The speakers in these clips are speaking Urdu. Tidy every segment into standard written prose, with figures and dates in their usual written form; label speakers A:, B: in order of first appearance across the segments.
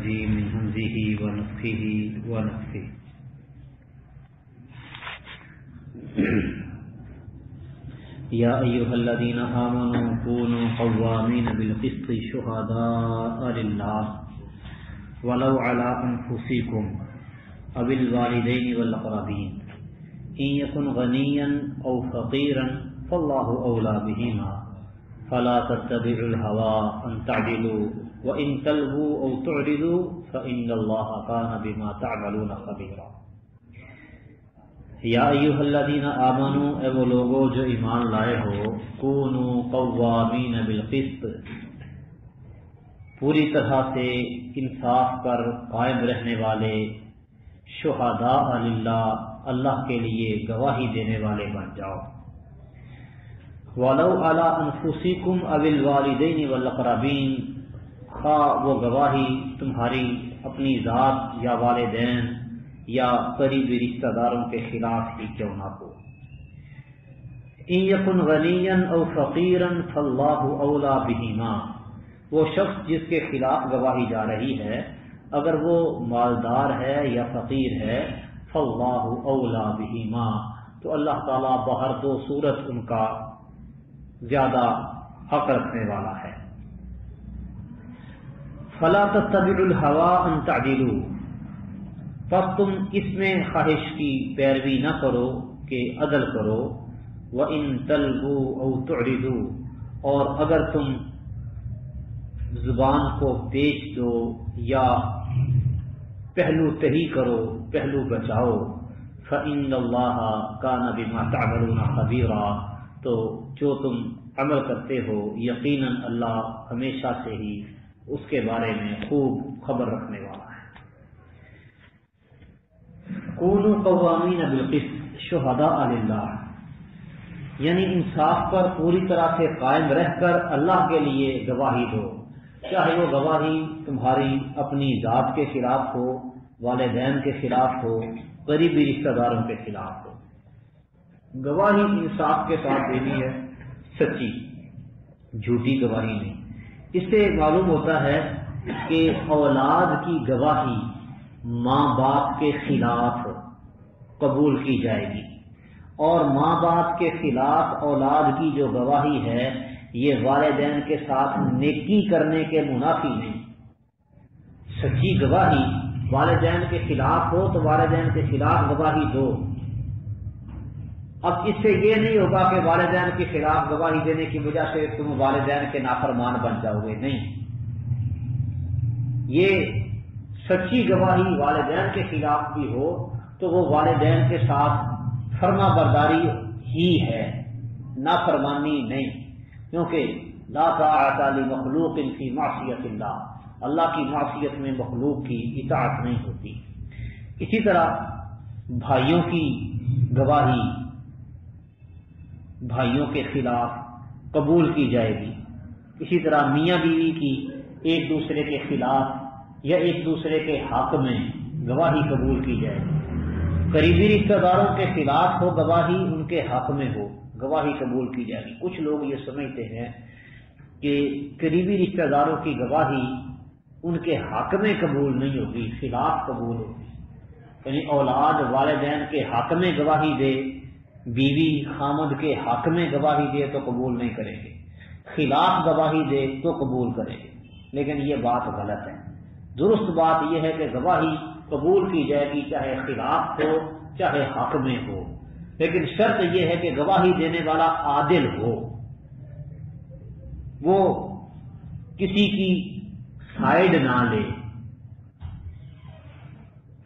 A: من همزه ونفخه ونفثه. يا أيها الذين آمنوا كونوا قوامين بالقسط شهداء لله ولو على أنفسكم أو الوالدين والأقربين إن يكن غنيا أو فقيرا فالله أولى بهما فلا تتبعوا الهوى أن تعدلوا وإن تلووا أو تعرضوا فإن الله كان بما تعملون خبيرا. یا ایھا الذین آمنوا، اے وہ لوگو جو ایمان لائے ہو، کونوا قوامین بالقسط، پوری طرح سے انصاف پر قائم رہنے والے، شہداء للہ، اللہ کے لیے گواہی دینے والے بن جاؤ، ولو علی انفسکم او الوالدین والاقربین، خواہ وہ گواہی تمہاری اپنی ذات یا والدین یا قریبی رشتہ داروں کے خلاف ہی کیوں نہ ہو. ان یکن غنیا او فقیرا فاللہ اولی بہما، وہ شخص جس کے خلاف گواہی جا رہی ہے اگر وہ مالدار ہے یا فقیر ہے، فاللہ اولی بہما، تو اللہ تعالیٰ بہر دو صورت ان کا زیادہ حق رکھنے والا ہے. فلا تتبعوا الہوی ان تعدلوا، پس تم اس میں خواہش کی پیروی نہ کرو کہ عدل کرو. وَإِن تَلْوُوا أَوْ تُعْرِضُوا، اور اگر تم زبان کو بیچ دو یا پہلو تہی کرو، پہلو بچاؤ، فَإِنَّ اللَّهَ كَانَ بِمَا تَعْمَلُونَ خَبِيرًا، تو جو تم عمل کرتے ہو یقیناً اللہ ہمیشہ سے ہی اس کے بارے میں خوب خبر رکھنے والا ہے. کونوا قوامین بالقسط شہداء للہ، یعنی انصاف پر پوری طرح سے قائم رہ کر اللہ کے لیے گواہی دو، چاہے وہ گواہی تمہاری اپنی ذات کے خلاف ہو، والدین کے خلاف ہو، قریبی رشتہ داروں کے خلاف ہو. گواہی انصاف کے ساتھ دینی ہے، سچی، جھوٹی گواہی نہیں. اس سے معلوم ہوتا ہے کہ اولاد کی گواہی ماں باپ کے خلاف قبول کی جائے گی، اور ماں باپ کے خلاف اولاد کی جو گواہی ہے یہ والدین کے ساتھ نیکی کرنے کے منافی نہیں. سچی گواہی والدین کے خلاف ہو تو والدین کے خلاف گواہی دو. اب اس سے یہ نہیں ہوگا کہ والدین کے خلاف گواہی دینے کی وجہ سے تم والدین کے نافرمان بن جاؤ گے، نہیں. یہ سچی گواہی والدین کے خلاف بھی ہو تو وہ والدین کے ساتھ فرما برداری ہی ہے، نافرمانی نہیں، کیونکہ لا طاعۃ لمخلوق فی معصیۃ اللہ، اللہ کی معصیت میں مخلوق کی اطاعت نہیں ہوتی. اسی طرح بھائیوں کی گواہی بھائیوں کے خلاف قبول کی جائے گی. اسی طرح میاں بیوی کی ایک دوسرے کے خلاف یا ایک دوسرے کے حق میں گواہی قبول کی جائے گی. قریبی رشتہ داروں کے خلاف ہو گواہی، ان کے حق میں ہو گواہی قبول کی جائے گی. کچھ لوگ یہ سمجھتے ہیں کہ قریبی رشتہ داروں کی گواہی ان کے حق میں قبول نہیں ہوگی، خلاف قبول ہوگی. یعنی اولاد والدین کے حق میں گواہی دے، بیوی خامد کے حق میں گواہی دے تو قبول نہیں کریں گے، خلاف گواہی دے تو قبول کریں گے. لیکن یہ بات غلط ہے. درست بات یہ ہے کہ گواہی قبول کی جائے گی چاہے خلاف ہو چاہے حق میں ہو، لیکن شرط یہ ہے کہ گواہی دینے والا عادل ہو، وہ کسی کی سائیڈ نہ لے،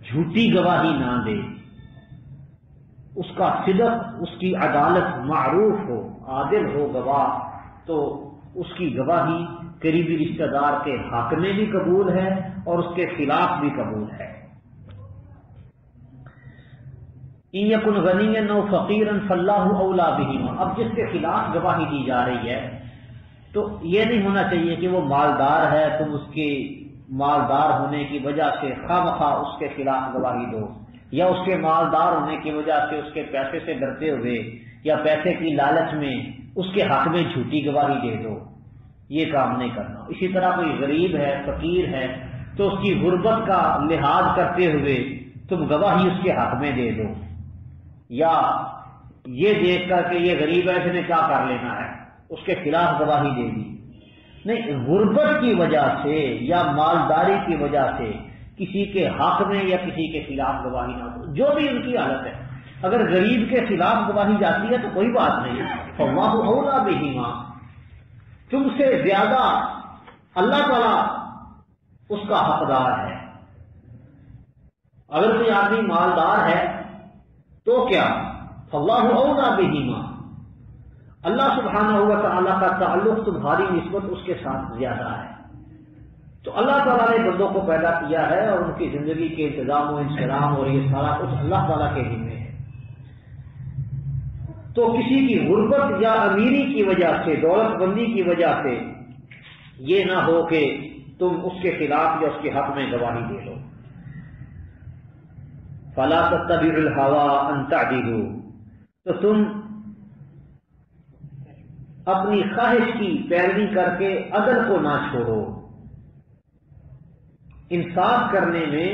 A: جھوٹی گواہی نہ دے، اس کا صدق، اس کی عدالت معروف ہو، عادل ہو گواہ، تو اس کی گواہی قریبی رشتہ دار کے حق میں بھی قبول ہے اور اس کے خلاف بھی قبول ہے. ان یکن غنیا او فقیرا فاللہ اولی بہما، اب جس کے خلاف گواہی دی جا رہی ہے تو یہ نہیں ہونا چاہیے کہ وہ مالدار ہے، تم اس کے مالدار ہونے کی وجہ سے خواہ مخواہ اس کے خلاف گواہی دو، یا اس کے مالدار ہونے کی وجہ سے اس کے پیسے سے ڈرتے ہوئے یا پیسے کی لالچ میں اس کے حق میں جھوٹی گواہی دے دو. یہ کام نہیں کرنا. اسی طرح کوئی غریب ہے، فقیر ہے، تو اس کی غربت کا لحاظ کرتے ہوئے تم گواہی اس کے حق میں دے دو، یا یہ دیکھ کر کہ یہ غریب ہے اس نے کیا کر لینا ہے اس کے خلاف گواہی دے دی۔ نہیں، غربت کی وجہ سے یا مالداری کی وجہ سے کسی کے حق میں یا کسی کے خلاف گواہی نہ دو، جو بھی ان کی حالت ہے۔ اگر غریب کے خلاف گواہی جاتی ہے تو کوئی بات نہیں، فاللہ اولیٰ بہما، تم سے زیادہ اللہ تعالیٰ اس کا حقدار ہے۔ اگر کوئی آدمی مالدار ہے تو کیا، فاللہ اولیٰ بہما، اللہ سبحانہ و تعالیٰ کا تعلق تمہاری نسبت اس کے ساتھ زیادہ ہے۔ تو اللہ تعالیٰ نے بندوں کو پیدا کیا ہے اور ان کی زندگی کے انتظام و انسلام اور یہ سارا کچھ اللہ تعالیٰ کے ذمہ ہے۔ تو کسی کی غربت یا امیری کی وجہ سے، دولت بندی کی وجہ سے یہ نہ ہو کہ تم اس کے خلاف یا اس کے حق میں گواہی دے لو۔ فَلَا تَتَّبِعُوا الْهَوَىٰ أَن تَعْدِلُوا، تو تم اپنی خواہش کی پیروی کر کے عدل کو نہ چھوڑو۔ انصاف کرنے میں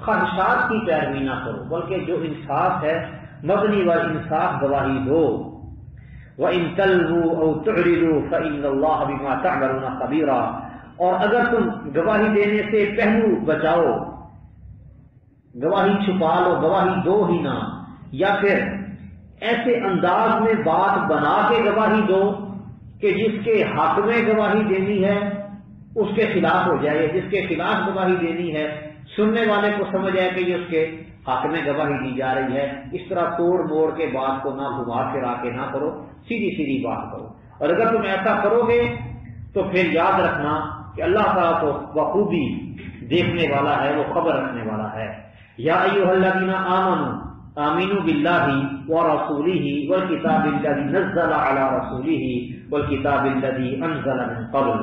A: خواہشات کی پیروی نہ کرو، بلکہ جو انصاف ہے مبنی والانصاف گواہی دو۔ وَإِن تَلْوُوا أَوْ تُعْرِضُوا فَإِنَّ اللَّهَ بِمَا تَعْمَلُونَ خَبِيرٌ، اور اگر تم گواہی دینے سے پہلو بچاؤ، گواہی چھپا لو، گواہی دو ہی نہ، یا پھر ایسے انداز میں بات بنا کے گواہی دو کہ جس کے حق میں گواہی دینی ہے اس کے خلاف ہو جائے، جس کے خلاف گواہی دینی ہے سننے والے کو سمجھ آئے کہ یہ اس کے حق میں گواہی دی جا رہی ہے۔ اس طرح توڑ موڑ کے بات کو نہ گھما پھرا کے نہ کرو، سیدھی سیدھی بات کرو۔ اور اگر تم ایسا کرو گے تو پھر یاد رکھنا کہ اللہ تعالیٰ تو بخوبی دیکھنے والا ہے، وہ خبر رکھنے والا ہے۔ یا ایھا الذین آمنوا آمنوا باللہ ورسولہ والکتاب الذی نزل علی رسولہ والکتاب الذی انزل من قبل،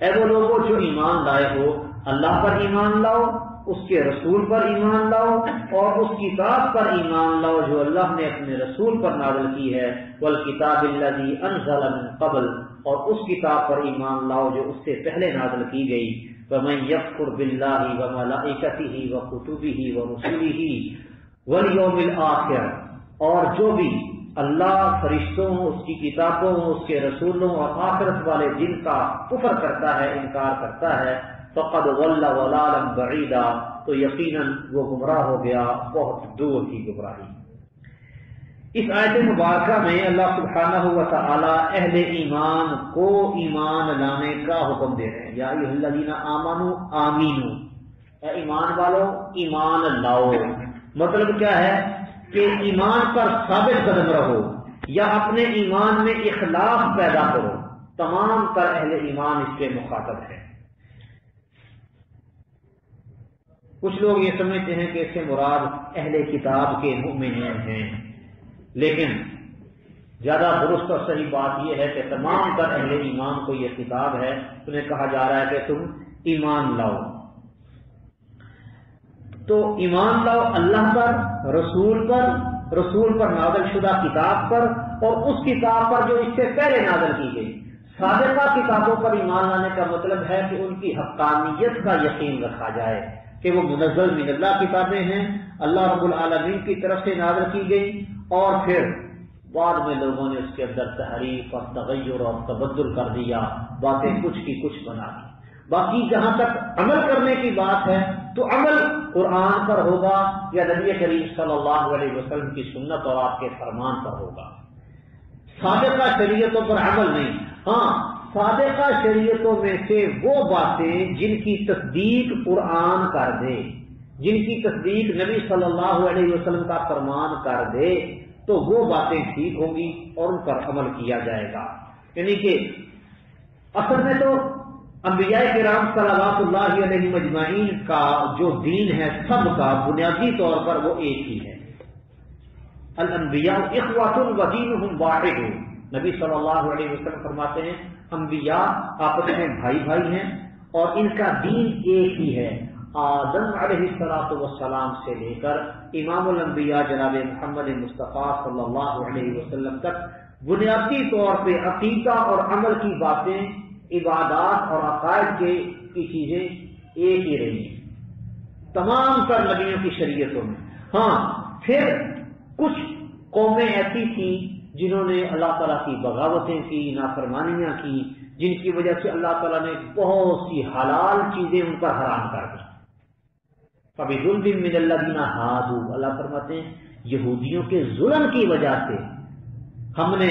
A: اے وہ لوگوں جو ایمان لائے ہو، اللہ پر ایمان لاؤ، اس کے رسول پر ایمان لاؤ، اور اس کتاب پر ایمان لاؤ جو اللہ نے اپنے رسول پر نازل کی ہے، والکتاب الذی انزل من قبل، اور اس کتاب پر ایمان لاؤ جو اس سے پہلے نازل کی گئی۔ وَمَن يَكْفُرْ بِاللَّهِ وَمَلَائِكَتِهِ وَكُتُبِهِ وَرُسُلِهِ وَالْيَوْمِ الْآخِرِ، اور جو بھی اللہ، فرشتوں، اس کی کتابوں، اس کے رسولوں اور آخرت والے دن کا کفر کرتا ہے، انکار کرتا ہے، فَقَدْ ضَلَّ ضَلَالًا بَعِيدًا، تو یقیناً وہ گمراہ ہو گیا بہت دور کی گمراہی۔ اس آیت مبارکہ میں اللہ سبحانہ و تعالی اہل ایمان کو ایمان لانے کا حکم دے رہے ہیں۔ یا ایھا الذین آمنوا آمینوا، اے ایمان والو ایمان لاؤ۔ مطلب کیا ہے کہ ایمان پر ثابت قدم رہو یا اپنے ایمان میں اخلاص پیدا کرو۔ تمام تر اہل ایمان اس کے مخاطب ہیں۔ کچھ لوگ یہ سمجھتے ہیں کہ اس سے مراد اہل کتاب کے مومنین ہیں، لیکن زیادہ درست اور صحیح بات یہ ہے کہ تمام تر اہل ایمان کو یہ خطاب ہے، انہیں کہا جا رہا ہے کہ تم ایمان لاؤ۔ تو ایمان لاؤ اللہ پر، رسول پر نازل شدہ کتاب پر، اور اس کتاب پر جو اس سے پہلے نازل کی گئی۔ سابقہ کتابوں پر ایمان لانے کا مطلب ہے کہ ان کی حقانیت کا یقین رکھا جائے کہ وہ منزل من اللہ کتابیں ہیں، اللہ رب العالمین کی طرف سے نازل کی گئی، اور پھر بعد میں لوگوں نے اس کے اندر تحریف اور تغیر اور تبدل کر دیا، باتیں کچھ کی کچھ بنا دی۔ باقی جہاں تک عمل کرنے کی بات ہے تو عمل قرآن پر ہوگا یا نبی کریم صلی اللہ علیہ وسلم کی سنت اور آپ کے فرمان پر ہوگا، سابقہ شریعتوں پر عمل نہیں۔ ہاں، سابقہ شریعتوں میں سے وہ باتیں جن کی تصدیق قرآن کر دے، جن کی تصدیق نبی صلی اللہ علیہ وسلم کا فرمان کر دے، تو وہ باتیں ٹھیک ہوں گی اور ان پر عمل کیا جائے گا۔ یعنی کہ اصل میں تو انبیاء کرام صلوات اللہ علیہ مجمعین کا جو دین ہے سب کا بنیادی طور پر وہ ایک ہی ہے۔ الانبیاء اخوۃ ودینہم واحد، نبی صلی اللہ علیہ وسلم فرماتے ہیں انبیاء آپس میں بھائی بھائی ہیں اور ان کا دین ایک ہی ہے۔ آدم علیہ السلام سے لے کر امام الانبیاء جناب محمد مصطفیٰ صلی اللہ علیہ وسلم تک بنیادی طور پہ عقیدہ اور عمل کی باتیں، عبادات اور عقائد کی چیزیں ایک ہی رہی ہیں تمام تر نبیوں کی شریعتوں میں۔ ہاں پھر کچھ قومیں ایسی تھیں جنہوں نے اللہ تعالیٰ کی بغاوتیں کی، نافرمانیاں کی، جن کی وجہ سے اللہ تعالیٰ نے بہت سی حلال چیزیں ان پر حرام کر دی۔ فَبِظُلْمٍ مِّنَ الَّذِينَ هَادُوا، اللہ فرماتے ہیں یہودیوں کے ظلم کی وجہ سے ہم نے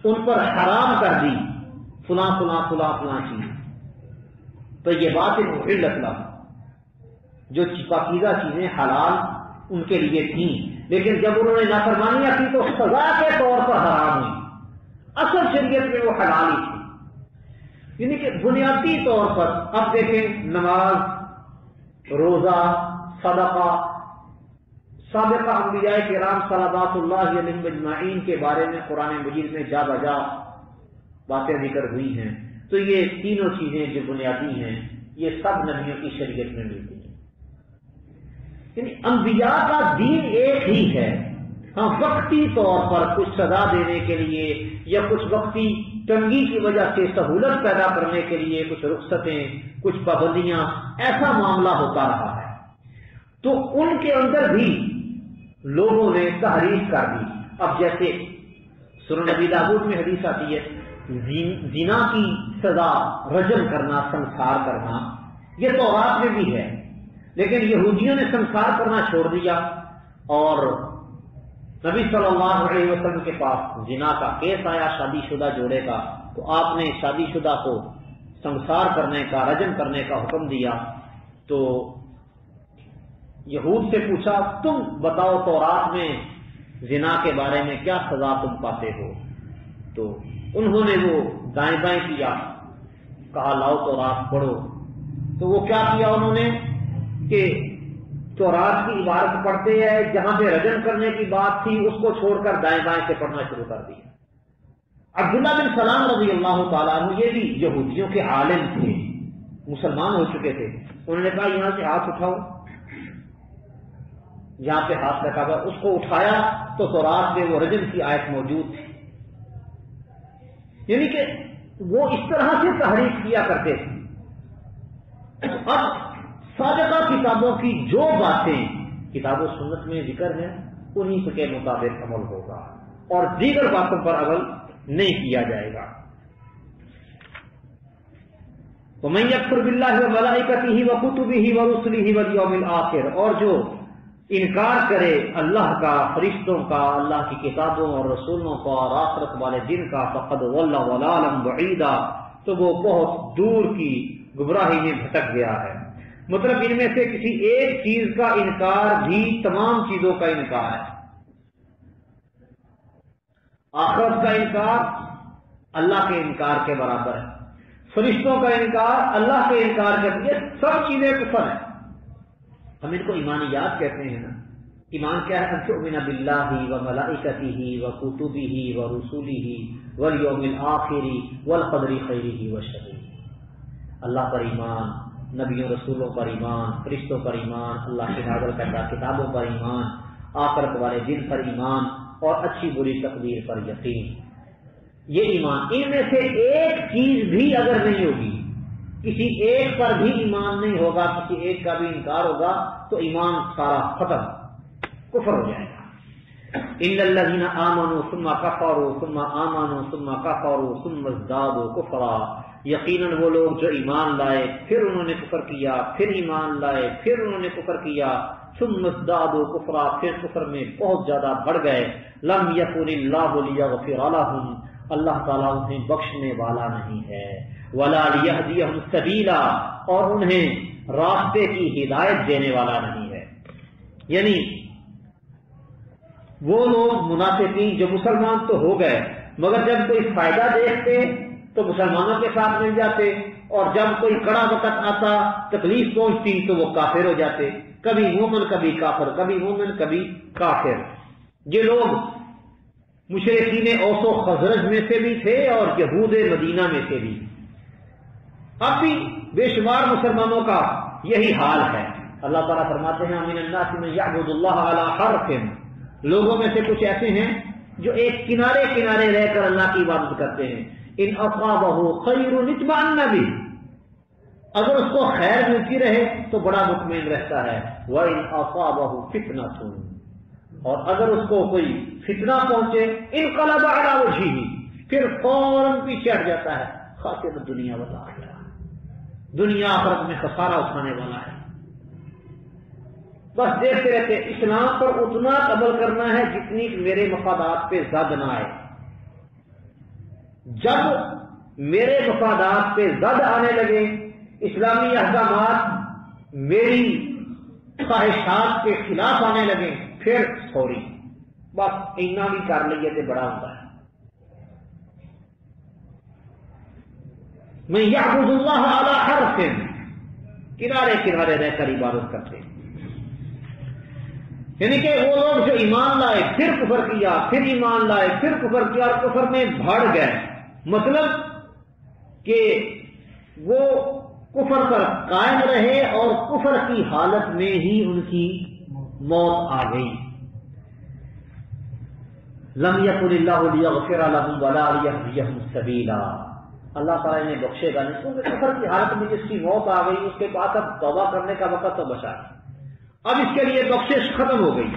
A: ان پر حرام کر دی فلاں فلاں فلاں فلاں چیز، تو یہ بات محلت لہم، جو پاکیزہ چیزیں حلال ان کے لیے تھیں، لیکن جب انہوں نے نافرمانیاں کی تو سزا کے طور پر حرام ہوئی، اصل شریعت میں وہ حلال ہی تھی۔ یعنی کہ بنیادی طور پر اب دیکھیں نماز، روزہ، صدقہ، سابقہ انبیاء کرام صلوات اللہ علیہم اجمعین کے بارے میں قرآن مجید میں جا بجا باتیں ذکر ہوئی ہیں، تو یہ تینوں چیزیں جو بنیادی ہیں یہ سب نبیوں کی شریعت میں ملتی ہیں۔ یعنی انبیاء کا دین ایک ہی ہے، ہاں وقتی طور پر کچھ سزا دینے کے لیے یا کچھ وقتی تنگی کی وجہ سے سہولت پیدا کرنے کے لیے کچھ رخصتیں، کچھ پابندیاں، ایسا معاملہ ہوتا رہا ہے، تو ان کے اندر بھی لوگوں نے تحریف کر دی۔ اب جیسے سنن نبی داؤد میں حدیث آتی ہے زنا کی سزا رجم کرنا، سنسار کرنا، یہ تورات میں بھی ہے، لیکن یہودیوں نے سنسار کرنا چھوڑ دیا، اور نبی صلی اللہ علیہ وسلم کے پاس زنا کا کیس آیا شادی شدہ جوڑے کا، تو آپ نے شادی شدہ کو سنسار کرنے کا، رجم کرنے کا حکم دیا۔ تو یہود سے پوچھا تم بتاؤ تورات میں زنا کے بارے میں کیا سزا تم پاتے ہو؟ تو انہوں نے وہ دائیں بائیں کیا، کہا لاؤ تورات پڑھو۔ تو وہ کیا کیا انہوں نے کہ تورات کی عبارت پڑھتے ہیں، جہاں پہ رجم کرنے کی بات تھی اس کو چھوڑ کر دائیں بائیں سے پڑھنا شروع کر دیا۔ عبداللہ بن سلام رضی اللہ تعالیٰ عنہ یہ بھی یہودیوں کے عالم تھے، مسلمان ہو چکے تھے، انہوں نے کہا یہاں سے ہاتھ اٹھاؤ، جہاں پہ ہاتھ رکھا گیا اس کو اٹھایا تو تورات میں وہ رجم کی آیت موجود تھی۔ یعنی کہ وہ اس طرح سے تحریف کیا کرتے تھے۔ اب سابقہ کتابوں کی جو باتیں کتاب و سنت میں ذکر ہیں انہی کے مطابق عمل ہوگا اور دیگر باتوں پر عمل نہیں کیا جائے گا۔ وَمَن يَكْفُرْ بِاللَّهِ وَمَلَائِكَتِهِ وَكُتُبِهِ وَرُسُلِهِ وَالْيَوْمِ الْآخِرِ، اور جو انکار کرے اللہ کا، فرشتوں کا، اللہ کی کتابوں اور رسولوں کا اور آخرت والے دن کا، فقد ضل ضلالا بعیدا، تو وہ بہت دور کی گمراہی میں بھٹک گیا ہے۔ مطلب ان میں سے کسی ایک چیز کا انکار بھی تمام چیزوں کا انکار ہے۔ آخرت کا انکار اللہ کے انکار کے برابر ہے، فرشتوں کا انکار اللہ کے انکار کے، یہ سب چیزیں کفر ہیں۔ ہم ان کو ایمانیات کہتے ہیں نا۔ ایمان کیا ہے؟ ان تؤمن باللہ وملائکتہ وکتبہ ورسلہ والیوم الآخر والقدر خیرہ وشرہ، اللہ پر ایمان، نبیوں رسولوں پر ایمان، فرشتوں پر ایمان، اللہ کی نازل کردہ کتابوں پر ایمان، آخرت والے دن پر ایمان، اور اچھی بری تقدیر پر یقین۔ یہ ایمان، ان میں سے ایک چیز بھی اگر نہیں ہوگی، کسی ایک پر بھی ایمان نہیں ہوگا، کسی ایک کا بھی انکار ہوگا، تو ایمان سارا ختم، کفر ہو جائے گا۔ اِنَّ الَّذِينَ آمَنُوا ثُمَّ كَفَرُوا ثُمَّ آمَنُوا ثُمَّ كَفَرُوا ثُمَّ ازْدَادُوا كُفْرًا، یقیناً وہ لوگ جو ایمان لائے پھر انہوں نے کفر کیا، پھر ایمان لائے پھر انہوں نے کفر کیا، ثُمَّ ازْدَادُوا كُفْرًا، پھر کفر میں بہت زیادہ بڑھ گئے، لَمْ يَكُنِ اللَّهُ لِيَغْفِرَ لَهُمْ، اللہ تعالیٰ انہیں بخشنے والا نہیں ہے، وَلَا لِيَهْدِيَهُمْ سَبِيلًا، اور انہیں راستے کی ہدایت دینے والا نہیں ہے۔ یعنی وہ لوگ منافقین جو مسلمان تو ہو گئے، مگر جب کوئی فائدہ دیکھتے تو مسلمانوں کے ساتھ مل جاتے، اور جب کوئی کڑا وقت آتا، تکلیف پہنچتی تو وہ کافر ہو جاتے، کبھی مومن کبھی کافر، کبھی مومن کبھی کافر۔ یہ لوگ مشرکین اوس و خزرج میں سے بھی تھے اور یہود مدینہ میں سے بھی۔ اب بھی بے شمار مسلمانوں کا یہی حال ہے۔ اللہ تعالیٰ فرماتے ہیں من الناس من یعبد اللہ علی حرف، لوگوں میں سے کچھ ایسے ہیں جو ایک کنارے کنارے رہ کر اللہ کی عبادت کرتے ہیں۔ ان اصابہ خیر اطمأن بہ، اگر اس کو خیر ملتی رہے تو بڑا مطمئن رہتا ہے، وَإِنْ أَصَابَهُ فِتْنَةٌ، اور اگر اس کو کوئی فتنہ پہنچے انقلب علی وجہہ، پھر فوراً پیچھے ہٹ جاتا ہے، خاسر دنیا والآخرہ، دنیا آخرت میں خسارہ اٹھانے والا ہے۔ بس دیکھتے رہتے، اسلام پر اتنا عمل کرنا ہے جتنی میرے مفادات پہ زد نہ آئے۔ جب میرے مفادات پہ زد آنے لگے، اسلامی احکامات میری خواہشات کے خلاف آنے لگے، پھر سوری، بس اتنا بھی کر لیے تو بڑا ہوتا ہے۔ میں یعبد اللہ علی حرف، کنارے کنارے رہ کر عبادت کرتے، یعنی کہ وہ لوگ جو ایمان لائے پھر کفر کیا، پھر ایمان لائے پھر کفر کیا اور کفر میں بڑھ گئے، مطلب کہ وہ کفر پر قائم رہے اور کفر کی حالت میں ہی ان کی موت آ گئی۔ لم یکن اللہ لیغفر لهم ولا لیہدیہم سبیلا، اللہ تعالیٰ نے بخشے گا نہیں، کیونکہ کفر کی حالت میں جس کی موت آ گئی اس کے بعد اب توبہ کرنے کا وقت تو بچا ہے، اب اس کے لیے بخشش ختم ہو گئی۔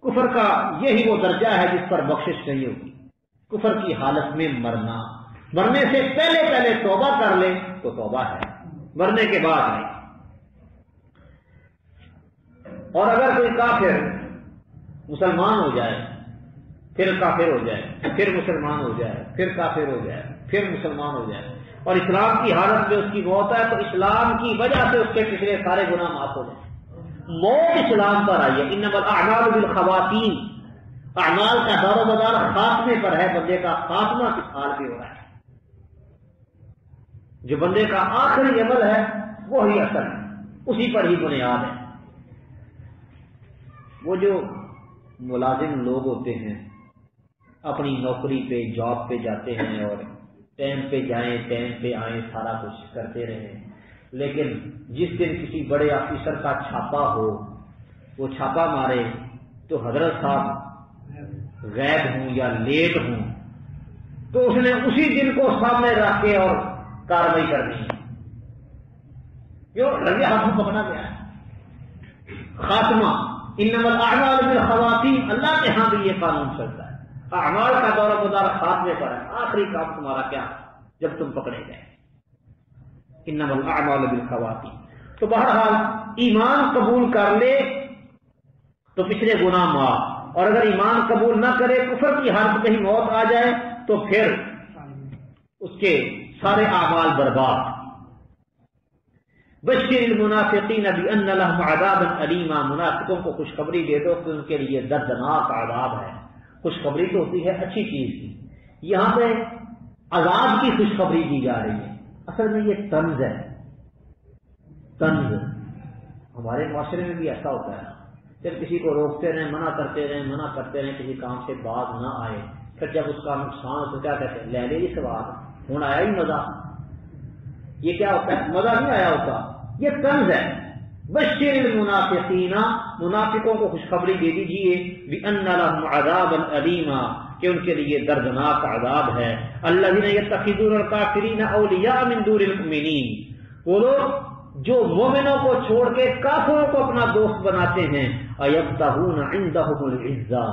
A: کفر کا یہی وہ درجہ ہے جس پر بخشش نہیں ہوگی، کفر کی حالت میں مرنا، مرنے سے پہلے توبہ کر لے تو توبہ ہے، مرنے کے بعد نہیں۔ اور اگر کوئی کافر مسلمان ہو جائے، پھر کافر ہو جائے، پھر مسلمان ہو جائے، پھر کافر ہو جائے، پھر مسلمان ہو جائے، اور اسلام کی حالت میں اس کی موت ہے، تو اسلام کی وجہ سے اس کے پچھلے سارے گناہ معاف ہو جائیں۔ موت اسلام پر آئی ہے، انما الاعمال بالخواتیم، اعمال کا دار و مدار خاتمے پر ہے، بندے کا خاتمہ کس حال پہ ہو رہا ہے، جو بندے کا آخری عمل ہے وہی اصل ہے، اسی پر ہی بنیاد ہے۔ وہ جو ملازم لوگ ہوتے ہیں اپنی نوکری پہ جاب پہ جاتے ہیں اور ٹائم پہ جائیں ٹائم پہ آئیں سارا کچھ کرتے رہیں، لیکن جس دن کسی بڑے آفیسر کا چھاپا ہو، وہ چھاپا مارے تو حضرت صاحب غائب ہوں یا لیٹ ہوں تو اس نے اسی دن کو سامنے رکھ کے اور کارروائی کرنی ہے، کیوں؟ رنگے ہاتھوں پکڑا گیا ہے۔ خاتمہ انما الاعمال بالخواتیم، اللہ کے ہاں بھی یہ قانون چلتا ہے، اعمال کا دور و مدار خاتمے پر ہے، آخری کام تمہارا کیا جب تم پکڑے گئے، انما الاعمال بالخواتیم۔ تو بہرحال ایمان قبول کر لے تو پچھلے گناہ معاف، اور اگر ایمان قبول نہ کرے، کفر کی حالت میں ہی موت آ جائے تو پھر اس کے سارے اعمال برباد۔ بشر المنافقین بان لهم عذابا الیما، منافقوں کو خوشخبری دے دو کہ ان کے لیے دردناک عذاب ہے۔ خوشخبری تو ہوتی ہے اچھی چیز کی، یہاں پہ عذاب کی خوشخبری دی جا رہی ہے، اصل میں یہ طنز ہے، طنز۔ ہمارے معاشرے میں بھی ایسا ہوتا ہے، جب کسی کو روکتے رہیں، منع کرتے رہیں کسی کام سے باز نہ آئے، پھر جب اس کا نقصان تو کیا کہتے ہیں، لے لے یہ سوال، ہوں آیا ہی مزہ۔ یہ کیا ہوتا ہے؟ مزہ نہیں آیا ہوتا، یہ طنز ہے۔ بشر المنافقین، منافقوں کو خوشخبری دے دیجیے، بان لهم عذابا الیما، کہ ان کے لیے دردناک عذاب ہے۔ الذین یتخذون الکافرین اولیاء من دون المؤمنین، وہ لوگ جو مومنوں کو چھوڑ کے کافروں کو اپنا دوست بناتے ہیں۔ ایبتغون عندهم العزہ،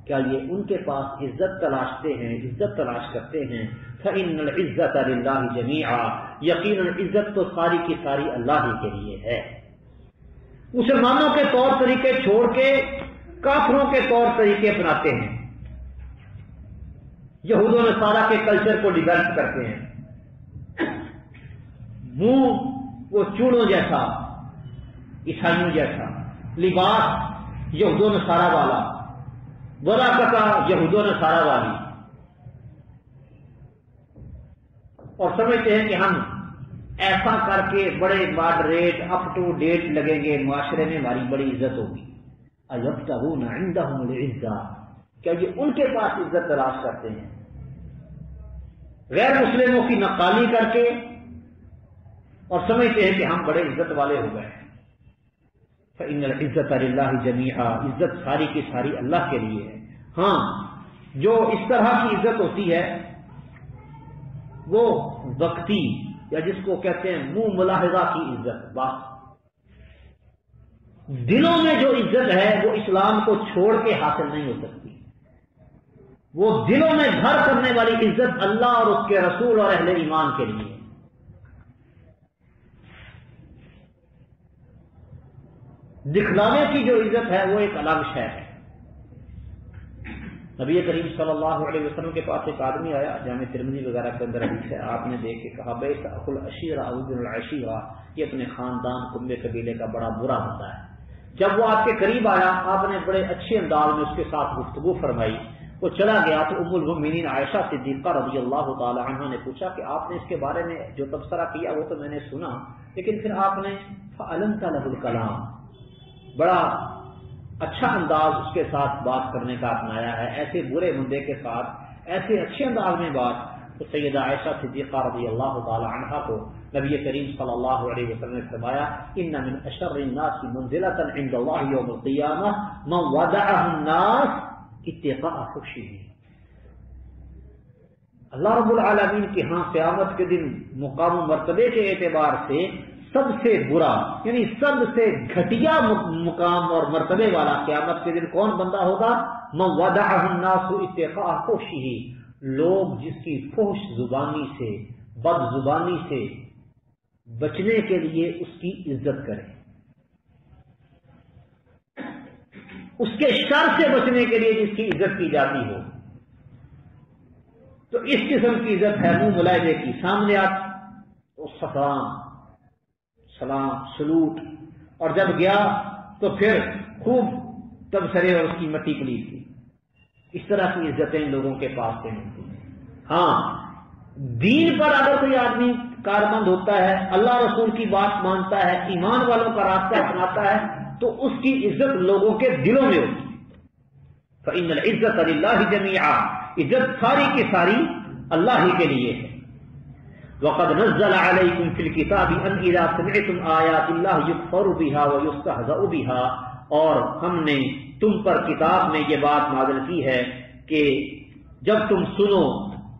A: کیا یہ ان کے پاس عزت تلاشتے ہیں، عزت تلاش کرتے ہیں؟ فإن العزت للہ جمیعا، یقیناً عزت تو ساری کی ساری اللہ ہی کے لیے ہے۔ مسلمانوں کے طور طریقے چھوڑ کے کافروں کے طور طریقے اپناتے ہیں، یہود و نصارہ کے کلچر کو ڈیولپ کرتے ہیں، منہ وہ چوڑوں جیسا، عیسائیوں جیسا، لباس یہود و نصارہ والا، وراثت یہود و نصارہ والی، اور سمجھتے ہیں کہ ہم ایسا کر کے بڑے ماڈریٹ اپ ٹو ڈیٹ لگیں گے، معاشرے میں ہماری بڑی عزت ہوگی۔ ایبتغون عندهم العزہ، کیا یہ ان کے پاس عزت تلاش کرتے ہیں؟ غیر مسلموں کی نقالی کر کے، اور سمجھتے ہیں کہ ہم بڑے عزت والے ہو گئے ہیں۔ فإن العزت للہ جمیعا، عزت ساری کی ساری اللہ کے لیے ہے۔ ہاں، جو اس طرح کی عزت ہوتی ہے وہ وقتی یا جس کو کہتے ہیں منہ ملاحظہ کی عزت، بس دلوں میں جو عزت ہے وہ اسلام کو چھوڑ کے حاصل نہیں ہو سکتی. وہ دلوں میں گھر کرنے والی عزت اللہ اور اس کے رسول اور اہل ایمان کے لیے. دکھلانے کی جو عزت ہے وہ ایک الگ شے ہے. نبی کریم صلی اللہ علیہ وسلم کے پاس ایک آدمی آیا، جامع ترمذی وغیرہ کے اندر حدیث ہے، آپ نے دیکھ کے کہا بیس اخو العشیرہ او ابن العشیرہ، یہ اپنے خاندان کنبے قبیلے کا بڑا برا بندہ ہے. جب وہ آپ کے قریب آیا آپ نے بڑے اچھے انداز میں اس کے ساتھ گفتگو فرمائی. وہ چلا گیا تو ام المؤمنین عائشہ صدیقہ رضی اللہ تعالی عنہا نے پوچھا کہ آپ نے اس کے بارے میں جو تبصرہ کیا وہ تو میں نے سنا، لیکن پھر آپ نے فعلمت له الکلام، بڑا اچھا انداز اس کے ساتھ بات کرنے کا اپنایا ہے، ایسے برے بندے کے ساتھ ایسے اچھے انداز میں بات. تو سیدہ عائشہ صدیقہ رضی اللہ تعالی عنہا کو نبی کریم صلی اللہ علیہ وسلم نے فرمایا ان من اشر الناس منزلۃ عند اللہ یوم القیامہ من ودعه الناس اتقاء فحشه. اللہ رب العالمین کے ہاں قیامت کے دن مقام و مرتبے کے اعتبار سے سب سے برا یعنی سب سے گھٹیا مقام اور مرتبے والا قیامت کے دن کون بندہ ہوگا؟ من ودعه الناس اتقاء فحشه، لوگ جس کی فحش زبانی سے بد زبانی سے بچنے کے لیے اس کی عزت کریں، اس کے شر سے بچنے کے لیے جس کی عزت کی جاتی ہو. تو اس قسم کی عزت ہے منہ ملاحظے کی. سامنے آپ سلام سلوٹ، اور جب گیا تو پھر خوب تبصرے اور اس کی مٹی پلیت کی. اس طرح کی عزتیں لوگوں کے پاس سے ملتی ہیں. ہاں دین پر اگر کوئی آدمی کارمند ہوتا ہے، اللہ رسول کی بات مانتا ہے، ایمان والوں کا راستہ اپناتا ہے، تو اس کی عزت لوگوں کے دلوں میں ہوتی ہے. فإن العزت للہ جمیعا، عزت ساری کی ساری اللہ ہی کے لیے ہے. وقد نزل علیکم فی الکتاب ان اذا سمعتم آیات اللہ یکفر بها ویستہزأ بها، اور ہم نے تم پر کتاب میں یہ بات نازل کی ہے کہ جب تم سنو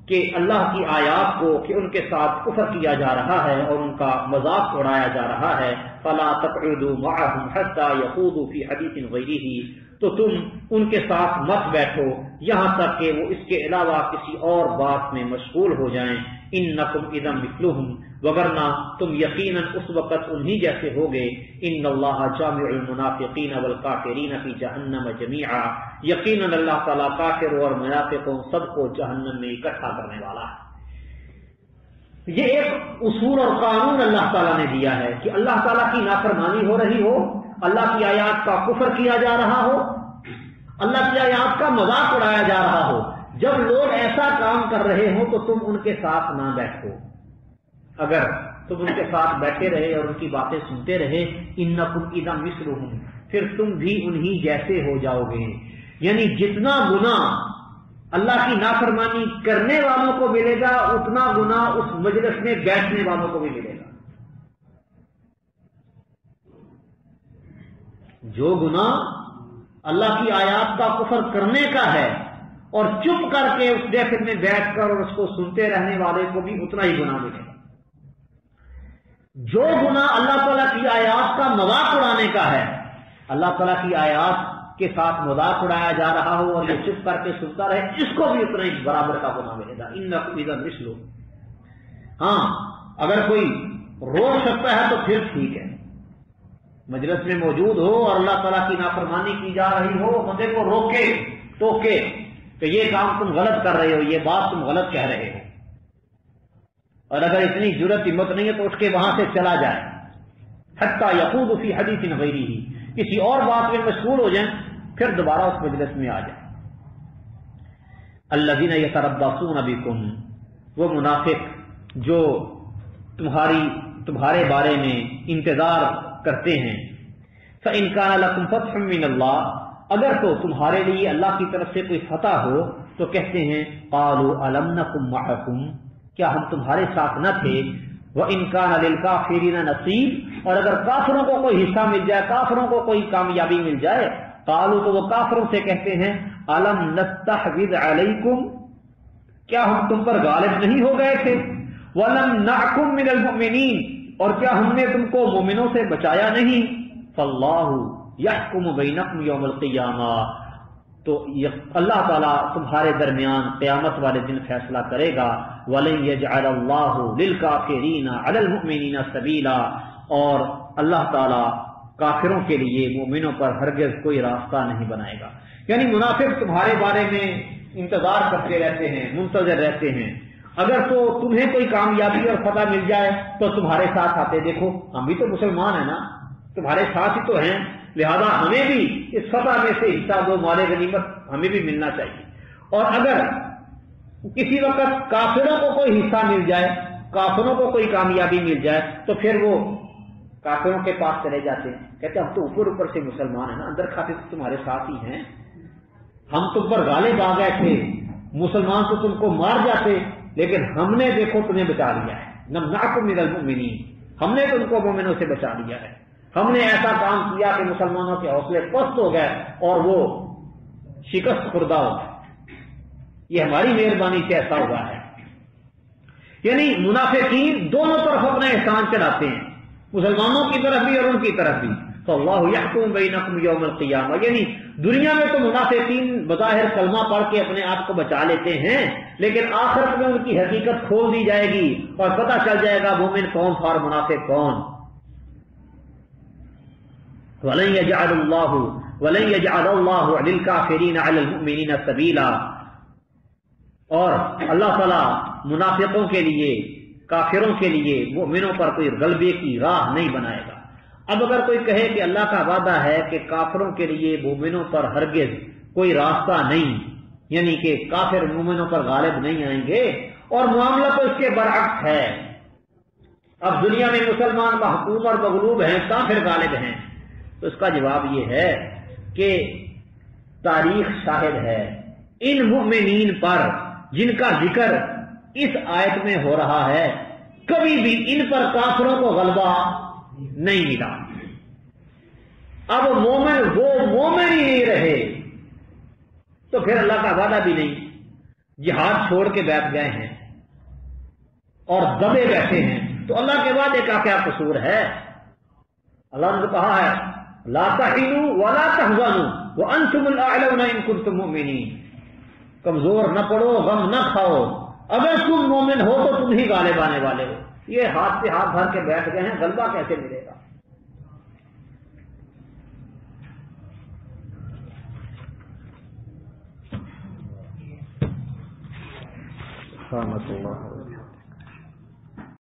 A: کہ اللہ کی آیات کو کہ ان کے ساتھ کفر کیا جا رہا ہے اور ان کا مذاق اڑایا جا رہا ہے، فلا تقعدوا معهم حتى يخوضوا في حديث غيره، تو تم ان کے ساتھ مت بیٹھو یہاں تک کہ وہ اس کے علاوہ کسی اور بات میں مشغول ہو جائیں. انکم اذا مثلهم، وگرنہ تم یقیناً اس وقت انہی جیسے ہوگے. ان اللہ جامع المنافقین والکافرین فی جہنم جمیعا، یقیناً اللہ تعالیٰ کافر اور منافقوں سب کو جہنم میں اکٹھا کرنے والا ہے. یہ ایک اصول اور قانون اللہ تعالیٰ نے دیا ہے کہ اللہ تعالیٰ کی نافرمانی ہو رہی ہو، اللہ کی آیات کا کفر کیا جا رہا ہو، اللہ کی آیات کا مذاق اڑایا جا رہا ہو، جب لوگ ایسا کام کر رہے ہوں تو تم ان کے ساتھ نہ بیٹھو. اگر تم ان کے ساتھ بیٹھے رہے اور ان کی باتیں سنتے رہے، انکم اذا مثلهم، پھر تم بھی انہی جیسے ہو جاؤ گے. یعنی جتنا گناہ اللہ کی نافرمانی کرنے والوں کو ملے گا اتنا گناہ اس مجلس میں بیٹھنے والوں کو بھی ملے گا. جو گناہ اللہ کی آیات کا کفر کرنے کا ہے اور چپ کر کے اس محفل میں بیٹھ کر اور اس کو سنتے رہنے والے کو بھی اتنا ہی گناہ ملے گا. جو گناہ اللہ تعالیٰ کی آیات کا مذاق اڑانے کا ہے، اللہ تعالیٰ کی آیات کے ساتھ مذاق اڑایا جا رہا ہو اور یہ چپ کر کے سنتا رہے، اس کو بھی اتنا ہی برابر کا گناہ ملے گا. انکم اذا مثلهم. ہاں اگر کوئی روک سکتا ہے تو پھر ٹھیک ہے، مجلس میں موجود ہو اور اللہ تعالیٰ کی نافرمانی کی جا رہی ہو، بندے کو روکے ٹوکے کہ یہ کام تم غلط کر رہے ہو، یہ بات تم غلط کہہ رہے ہو. اور اگر اتنی جرت ہمت نہیں ہے تو اٹھ کے وہاں سے چلا جائے. حتی یخوض فی حدیث غیرہ، کسی اور بات میں مشغول ہو جائیں پھر دوبارہ اس مجلس میں آ جائیں. الذین یتربصون بکم، وہ منافق جو تمہارے بارے میں انتظار کرتے ہیں. فإن کان لکم فتح من اللہ، اگر تو تمہارے لیے اللہ کی طرف سے کوئی فتح ہو تو کہتے ہیں قالوا الم نکن معکم، کیا ہم تمہارے ساتھ نہ تھے. وإن کان للکافرین نصیب، اور اگر کافروں کو کوئی حصہ مل جائے، کافروں کو کوئی کامیابی مل جائے، قالوا تو وہ کافروں سے کہتے ہیں الم نستحوذ علیکم، کیا ہم تم پر غالب نہیں ہو گئے تھے. وَلَمْ نَعْكُمْ مِنَ الْمُؤْمِنِينَ، اور کیا ہم نے تم کو مومنوں سے بچایا نہیں؟ فَاللَّهُ يَحْكُمُ بَيْنَكُمْ يَوْمَ الْقِيَامَةِ، تو اللہ تعالیٰ تمہارے درمیان قیامت والے دن فیصلہ کرے گا. وَلَن يَجْعَلَ اللَّهُ لِلْكَافِرِينَ عَلَى الْمُؤْمِنِينَ سَبِيلًا، اور اللہ تعالیٰ کافروں کے لیے مومنوں پر ہرگز کوئی راستہ نہیں بنائے گا. یعنی منافق تمہارے بارے میں انتظار کرتے رہتے ہیں، منتظر رہتے ہیں. اگر تو تمہیں کوئی کامیابی اور فتح مل جائے تو تمہارے ساتھ آتے، دیکھو ہم بھی تو مسلمان ہیں نا، تمہارے ساتھ ہی تو ہیں، لہذا ہمیں بھی اس فتح میں سے حصہ دو، مال غنیمت ہمیں بھی ملنا چاہیے. اور اگر کسی وقت کافروں کو کوئی حصہ مل جائے، کافروں کو کوئی کامیابی مل جائے، تو پھر وہ کافروں کے پاس چلے جاتے ہیں، کہتے ہیں ہم تو اوپر سے مسلمان ہیں نا، اندر کھاتے تو تمہارے ساتھ ہی ہیں، ہم تم پر غالب آ گئے تھے، مسلمان تو تم کو مار جاتے، لیکن ہم نے دیکھو تمہیں بچا لیا ہے. نَمْنَعْكُمْ مِنَ الْمُؤْمِنِينَ، ہم نے تم کو مومنوں سے بچا لیا ہے. ہم نے ایسا کام کیا کہ مسلمانوں کے حوصلے پست ہو گئے اور وہ شکست خوردہ ہو گئے. یہ ہماری مہربانی سے ایسا ہوا ہے. یعنی منافقین دونوں طرف اپنا احسان چلاتے ہیں، مسلمانوں کی طرف بھی اور ان کی طرف بھی. تو اللہ یحکم بینکم یوم القیامہ، یعنی دنیا میں تو منافقین بظاہر کلمہ پڑھ کے اپنے آپ کو بچا لیتے ہیں، لیکن آخرت میں ان کی حقیقت کھول دی جائے گی اور پتہ چل جائے گا مومن کون تھا اور منافق کون. وَلَن يَجْعَلَ اللَّهُ لِلْكَافِرِينَ عَلَى الْمُؤْمِنِينَ سَبِيلًا، اور اللہ تعالیٰ منافقوں کے لیے، کافروں کے لیے مومنوں پر کوئی غلبے کی راہ نہیں بنائے گا. اب اگر کوئی کہے کہ اللہ کا وعدہ ہے کہ کافروں کے لیے مومنوں پر ہرگز کوئی راستہ نہیں، یعنی کہ کافر مومنوں پر غالب نہیں آئیں گے، اور معاملہ تو اس کے برعکس ہے. اب دنیا میں مسلمان محکوم اور مغلوب ہیں، کافر غالب ہیں. تو اس کا جواب یہ ہے کہ تاریخ شاہد ہے ان مؤمنین پر جن کا ذکر اس آیت میں ہو رہا ہے، کبھی بھی ان پر کافروں کو غلبہ نہیں ملا. اب مومن وہ مومن ہی نہیں رہے تو پھر اللہ کا وعدہ بھی نہیں. جہاد چھوڑ کے بیٹھ گئے ہیں اور دبے بیٹھے ہیں، تو اللہ کے وعدے کا کیا قصور ہے؟ اللہ نے تو کہا ہے لا تہنوا ولا تحزنوا وانتم الاعلون ان کنتم مؤمنین. کمزور نہ پڑو، غم نہ کھاؤ، اگر تم مومن ہو تو تم ہی غالب آنے والے ہو. یہ ہاتھ سے ہاتھ دھر کے بیٹھ گئے ہیں، غلبہ کیسے ملے گا؟ رحمت اللہ.